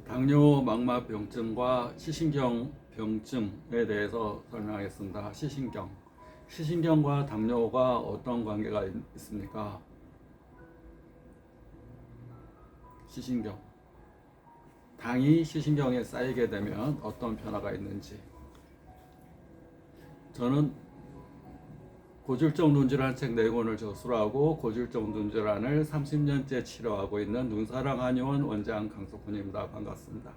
당뇨 망막병증과 시신경 병증에 대해서 설명하겠습니다. 시신경과 당뇨가 어떤 관계가 있습니까? 시신경. 당이 시신경에 쌓이게 되면 어떤 변화가 있는지. 저는 고질적 눈질환 책 4권을 저술하고 고질적 눈질환을 30년째 치료하고 있는 눈사랑 한의원 원장 강석훈입니다. 반갑습니다.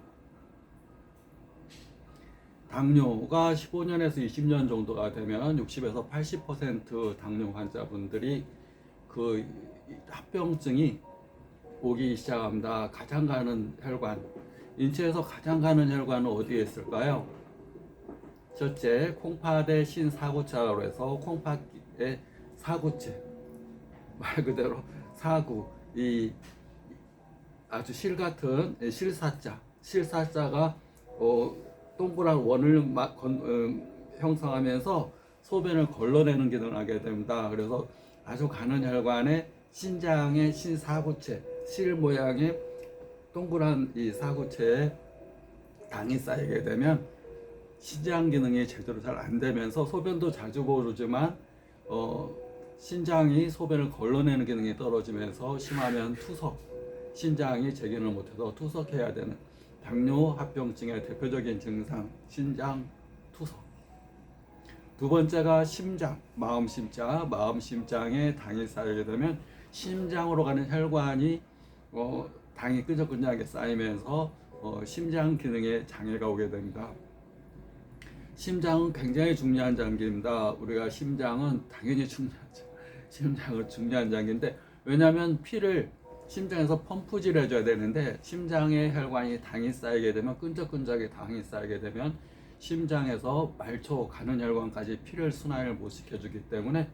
당뇨가 15년에서 20년 정도가 되면 60에서 80% 당뇨 환자분들이 그 합병증이 오기 시작합니다. 가장 가는 혈관, 인체에서 가장 가는 혈관은 어디에 있을까요? 첫째, 콩팥의 신사구자로 해서 콩팥의 사구체, 말 그대로 사구, 이 아주 실 같은 실사자가 동그란 원을 형성하면서 소변을 걸러내는 기능을 하게 됩니다. 그래서 아주 가는 혈관에 신장의 신사구체, 실 모양의 동그란 이 사구체에 당이 쌓이게 되면 신장 기능이 제대로 잘 안 되면서 소변도 자주 고르지만 신장이 소변을 걸러내는 기능이 떨어지면서 심하면 투석, 신장이 제기를 못해서 투석해야 되는 당뇨 합병증의 대표적인 증상, 신장 투석. 두 번째가 심장, 마음심장에 당이 쌓이게 되면 심장으로 가는 혈관이 당이 끈적끈적하게 쌓이면서 심장 기능에 장애가 오게 됩니다. 심장은 굉장히 중요한 장기입니다. 우리가 심장은 당연히 중요하죠. 심장은 중요한 장기인데, 왜냐하면 피를 심장에서 펌프질 해줘야 되는데 심장의 혈관이 당이 쌓이게 되면 끈적끈적하게 당이 쌓이게 되면 심장에서 말초 가는 혈관까지 피를 순환을 못 시켜주기 때문에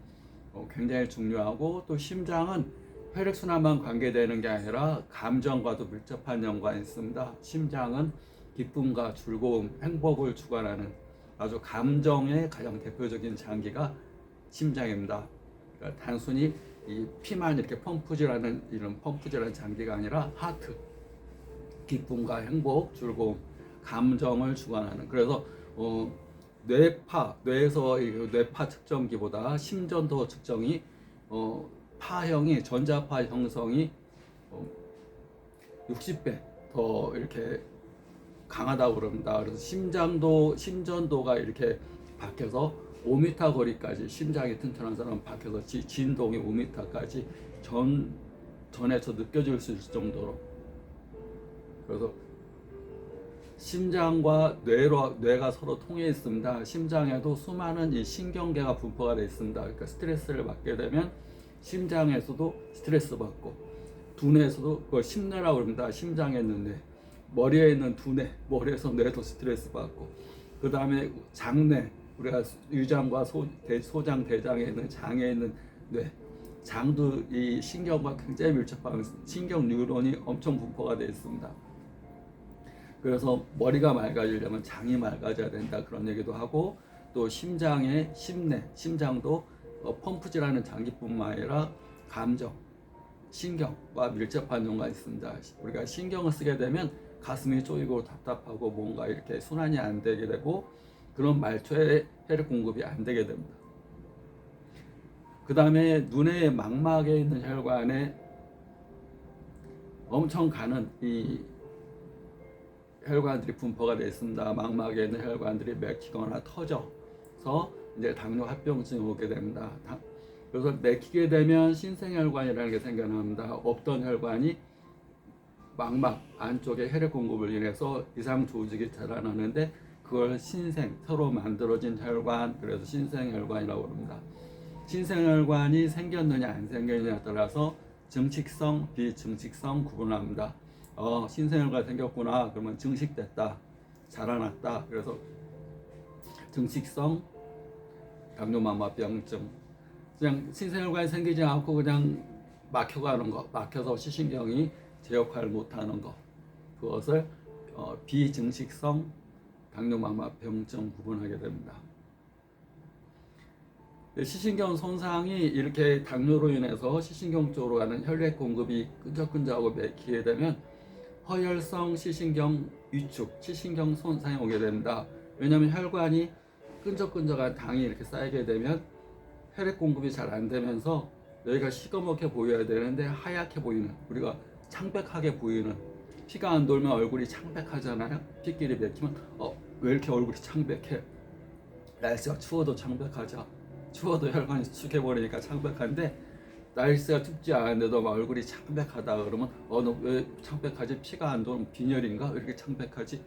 굉장히 중요하고, 또 심장은 혈액순환만 관계되는 게 아니라 감정과도 밀접한 연관이 있습니다. 심장은 기쁨과 즐거움, 행복을 주관하는 아주 감정의 가장 대표적인 장기가 심장입니다. 그러니까 단순히 이 피만 이렇게 펌프질하는 이런 펌프질하는 장기가 아니라 하트, 기쁨과 행복, 즐거움, 감정을 주관하는. 그래서 뇌에서 뇌파 측정기보다 심전도 측정이 파형이 전자파 형성이 60배 더 이렇게 강하다고 그럽니다. 그래서 심전도가 이렇게 박혀서 5m 거리까지, 심장이 튼튼한 사람은 박혀서 진동이 5m까지 전에서 느껴질 수 있을 정도로. 그래서 심장과 뇌가 서로 통해 있습니다. 심장에도 수많은 이 신경계가 분포가 되어 있습니다. 그러니까 스트레스를 받게 되면 심장에서도 스트레스 받고, 두뇌에서도 그걸 심뇌라고 합니다. 심장에 있는 뇌, 머리에 있는 두뇌, 머리에서 뇌도 스트레스 받고, 그 다음에 장뇌, 우리가 위장과 소장, 대장에 있는 장에 있는 뇌, 장도 이 신경과 굉장히 밀접한 신경 뉴런이 엄청 분포가 되어 있습니다. 그래서 머리가 맑아지려면 장이 맑아져야 된다, 그런 얘기도 하고, 또 심장의 심장도 펌프질하는 장기뿐만 아니라 감정, 신경과 밀접한 연관이 있습니다. 우리가 신경을 쓰게 되면 가슴이 쪼이고 답답하고 뭔가 이렇게 순환이 안 되게 되고, 그런 말초의 혈액 공급이 안 되게 됩니다. 그 다음에 눈의 망막에 있는 혈관에 엄청 가는 이 혈관들이 분포가 되어 있습니다. 망막에 있는 혈관들이 막히거나 터져서 이제 당뇨 합병증이 오게 됩니다. 그래서 막히게 되면 신생혈관이라는 게 생겨납니다. 없던 혈관이 망막 안쪽에 혈액 공급을 인해서 이상 조직이 자라나는데, 그걸 새로 만들어진 혈관, 그래서 신생혈관이라고 합니다. 신생혈관이 생겼느냐 안 생겼느냐에 따라서 증식성, 비증식성 구분합니다. 신생혈관 생겼구나, 그러면 증식됐다, 자라났다. 그래서 증식성 당뇨망막병증, 그냥 신생혈관이 생기지 않고 그냥 막혀가는 거, 막혀서 시신경이 제 역할을 못하는 거, 그것을 비증식성 당뇨망막병증 구분하게 됩니다. 시신경 손상이 이렇게 당뇨로 인해서 시신경 쪽으로 가는 혈액 공급이 끈적끈적하고 막히게 되면 허혈성 시신경 위축, 시신경 손상이 오게 됩니다. 왜냐하면 혈관이 끈적끈적한 당이 이렇게 쌓이게 되면 혈액 공급이 잘 안 되면서 여기가 시커멓게 보여야 되는데 하얗게 보이는, 우리가 창백하게 보이는, 피가 안 돌면 얼굴이 창백하잖아요. 피끼리 맥히면 왜 이렇게 얼굴이 창백해? 날씨가 추워도 창백하죠. 추워도 혈관이 수축해버리니까 창백한데, 날씨가 춥지 않은데도 막 얼굴이 창백하다 그러면 너 왜 창백하지? 피가 안 도는 빈혈인가? 왜 이렇게 창백하지?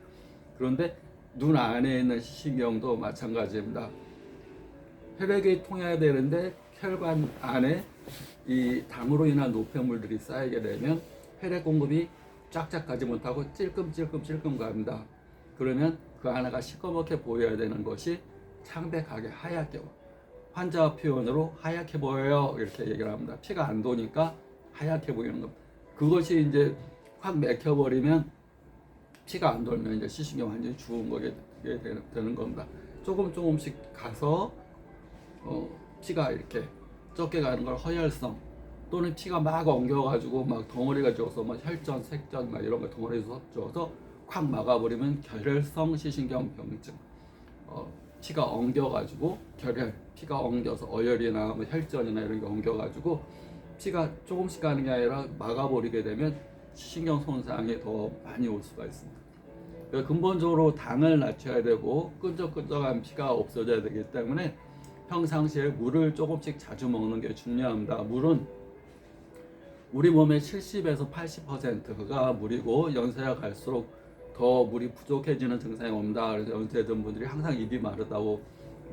그런데 눈 안에 있는 시신경도 마찬가지입니다. 혈액이 통해야 되는데 혈관 안에 이 당으로 인한 노폐물들이 쌓이게 되면 혈액 공급이 쫙쫙 가지 못하고 찔끔찔끔 갑니다. 그러면 그 하나가 시커멓게 보여야 되는 것이 창백하게 하얗게, 환자 표현으로 하얗게 보여요 이렇게 얘기를 합니다. 피가 안 도니까 하얗게 보이는 것. 그것이 이제 확 맥혀버리면, 피가 안 돌면 이제 시신경 완전히 죽은 거게 되는 겁니다. 조금씩 가서 피가 이렇게 적게 가는 걸 허혈성, 또는 피가 막 엉겨가지고 막 덩어리가 져서 막 혈전, 색전 막 이런 거 덩어리에서 져서 확 막아버리면 결혈성 시신경 병증. 피가 엉겨가지고 피가 엉겨서 어혈이나 뭐 혈전이나 이런 게 엉겨가지고 피가 조금씩 가는 게 아니라 막아버리게 되면 시신경 손상이 더 많이 올 수가 있습니다. 근본적으로 당을 낮춰야 되고 끈적끈적한 피가 없어져야 되기 때문에 평상시에 물을 조금씩 자주 먹는 게 중요합니다. 물은 우리 몸의 70에서 80%가 물이고, 연세가 갈수록 더 물이 부족해지는 증상이 옵니다. 그래서 연세 든 분들이 항상 입이 마르다고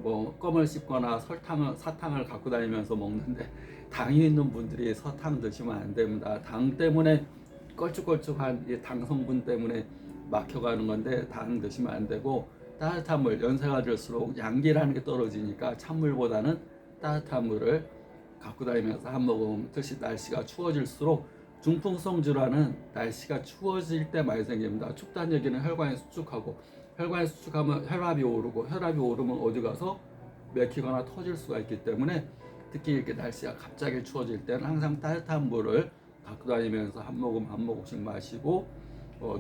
뭐 껌을 씹거나 사탕을 갖고 다니면서 먹는데, 당이 있는 분들이 사탕 드시면 안 됩니다. 당 때문에 걸쭉걸쭉한 이 당 성분 때문에 막혀가는 건데 당 드시면 안 되고, 따뜻한 물, 연세가 들수록 양기라는 게 떨어지니까 찬물보다는 따뜻한 물을 갖고 다니면서 한 모금, 특히 날씨가 추워질수록 중풍성 질환은 날씨가 추워질 때 많이 생깁니다. 춥다는 얘기는 혈관이 수축하고, 혈관이 수축하면 혈압이 오르고, 혈압이 오르면 어디 가서 맥히거나 터질 수가 있기 때문에, 특히 이렇게 날씨가 갑자기 추워질 때는 항상 따뜻한 물을 갖고 다니면서 한 모금씩 마시고,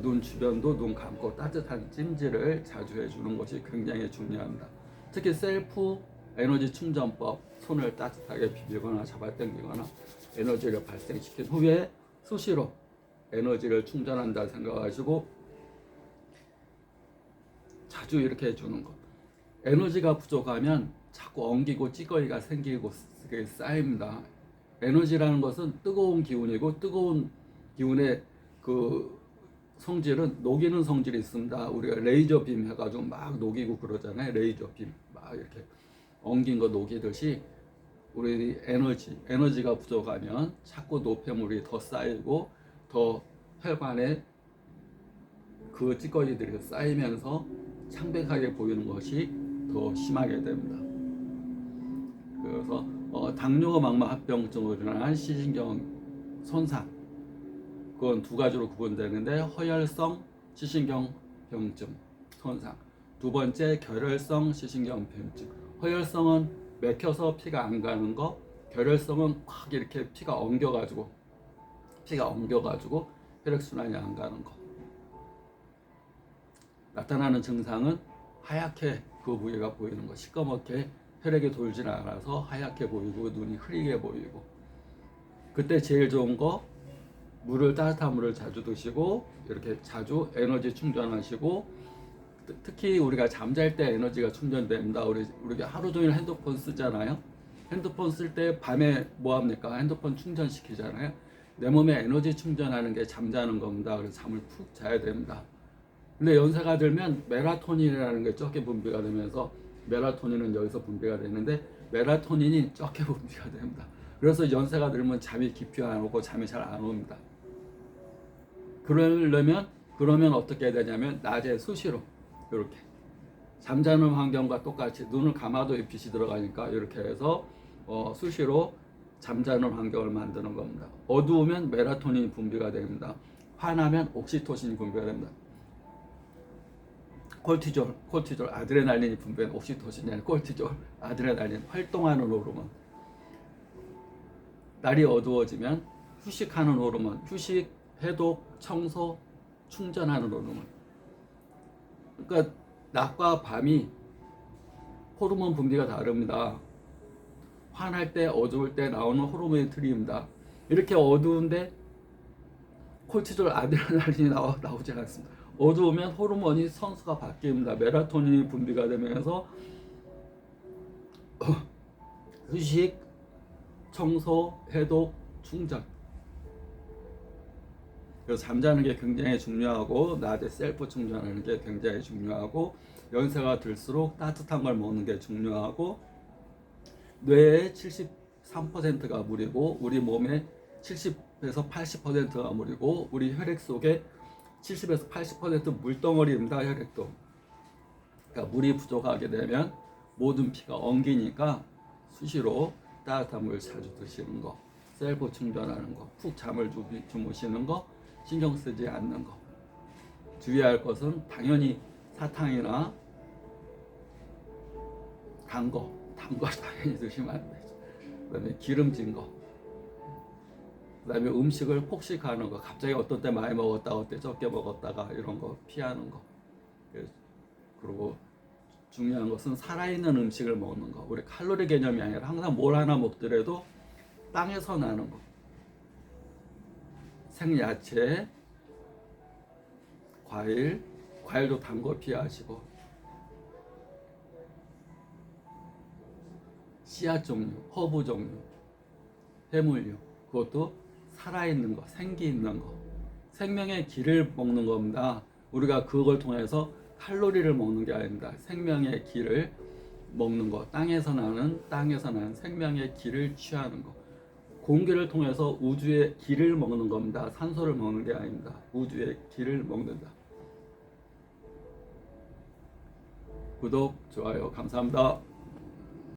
눈 주변도 눈 감고 따뜻한 찜질을 자주 해주는 것이 굉장히 중요합니다. 특히 셀프 에너지 충전법, 손을 따뜻하게 비비거나 잡아당기거나 에너지를 발생시킨 후에 수시로 에너지를 충전한다 생각하시고 자주 이렇게 해주는 것. 에너지가 부족하면 자꾸 엉기고 찌꺼기가 생기고 쌓입니다. 에너지라는 것은 뜨거운 기운이고, 뜨거운 기운의 그 성질은 녹이는 성질이 있습니다. 우리가 레이저 빔 해가지고 막 녹이고 그러잖아요. 레이저 빔 막 이렇게 엉긴 거 녹이듯이, 우리 에너지가 부족하면 자꾸 노폐물이 더 쌓이고, 더 혈관에 그 찌꺼기들이 쌓이면서 창백하게 보이는 것이 더 심하게 됩니다. 그래서 당뇨막막합병증으로 일어난 시신경 손상, 그건 두 가지로 구분되는데, 허혈성 시신경 병증 손상, 두 번째 결혈성 시신경 병증. 허혈성은 맥혀서 피가 안 가는 거, 결혈성은 확 이렇게 피가 엉겨가지고 혈액순환이 안 가는 거. 나타나는 증상은 하얗게 그 부위가 보이는 거, 시꺼멓게 혈액이 돌지 않아서 하얗게 보이고 눈이 흐리게 보이고. 그때 제일 좋은 거, 따뜻한 물을 자주 드시고 이렇게 자주 에너지 충전하시고, 특히 우리가 잠잘 때 에너지가 충전됩니다. 우리가 하루 종일 핸드폰 쓰잖아요. 핸드폰 쓸 때 밤에 뭐 합니까? 핸드폰 충전시키잖아요. 내 몸에 에너지 충전하는 게 잠자는 겁니다. 그래서 잠을 푹 자야 됩니다. 근데 연세가 들면 멜라토닌이라는 게 적게 분비가 되면서, 멜라토닌은 여기서 분비가 되는데 멜라토닌이 적게 분비가 됩니다. 그래서 연세가 들면 잠이 깊이 안 오고 잠이 잘 안 옵니다. 그러면 어떻게 해야 되냐면, 낮에 수시로 이렇게 잠자는 환경과 똑같이 눈을 감아도 빛이 들어가니까 이렇게 해서 수시로 잠자는 환경을 만드는 겁니다. 어두우면 멜라토닌이 분비가 됩니다. 환하면 옥시토신이 분비가 됩니다. 콜티졸, 아드레날린이 분비되는, 옥시토신이 아니라 콜티졸, 아드레날린, 활동하는 호르몬. 날이 어두워지면 휴식하는 호르몬, 휴식, 해독, 청소, 충전하는 호르몬. 그러니까 낮과 밤이 호르몬 분비가 다릅니다. 화날 때, 어두울 때 나오는 호르몬이 틀립니다. 이렇게 어두운데 콜티졸, 아드레날린이 나오지 않습니다. 어두우면 호르몬이 선수가 바뀝니다. 멜라토닌이 분비가 되면서 휴식, 청소, 해독, 충전. 그래서 잠자는 게 굉장히 중요하고 낮에 셀프 충전하는 게 굉장히 중요하고 연세가 들수록 따뜻한 걸 먹는 게 중요하고 뇌의 73%가 물이고 우리 몸의 70에서 80%가 물이고 우리 혈액 속에 70에서 80% 물덩어리입니다. 혈액도. 그러니까 물이 부족하게 되면 모든 피가 엉기니까 수시로 따뜻한 물 자주 드시는 거, 셀프 충전하는 거, 푹 잠을 주무시는 거, 신경 쓰지 않는 거. 주의할 것은 당연히 사탕이나 단 거 당연히 드시면 안 되죠. 그다음에 기름진 거, 그다음에 음식을 폭식하는 거, 갑자기 어떤 때 많이 먹었다, 어떤 때 적게 먹었다가 이런 거 피하는 거. 그리고 중요한 것은 살아있는 음식을 먹는 거. 우리 칼로리 개념이 아니라 항상 뭘 하나 먹더라도 땅에서 나는 거. 생야채, 과일도 단 거 피하시고 씨앗 종류, 허브 종류, 해물류, 그것도 살아있는 거, 생기 있는 거, 생명의 길을 먹는 겁니다. 우리가 그걸 통해서 칼로리를 먹는 게 아닙니다. 생명의 길을 먹는 거, 땅에서 나는 생명의 길을 취하는 거. 공기를 통해서 우주의 길을 먹는 겁니다. 산소를 먹는 게 아닙니다. 우주의 길을 먹는다. 구독, 좋아요 감사합니다.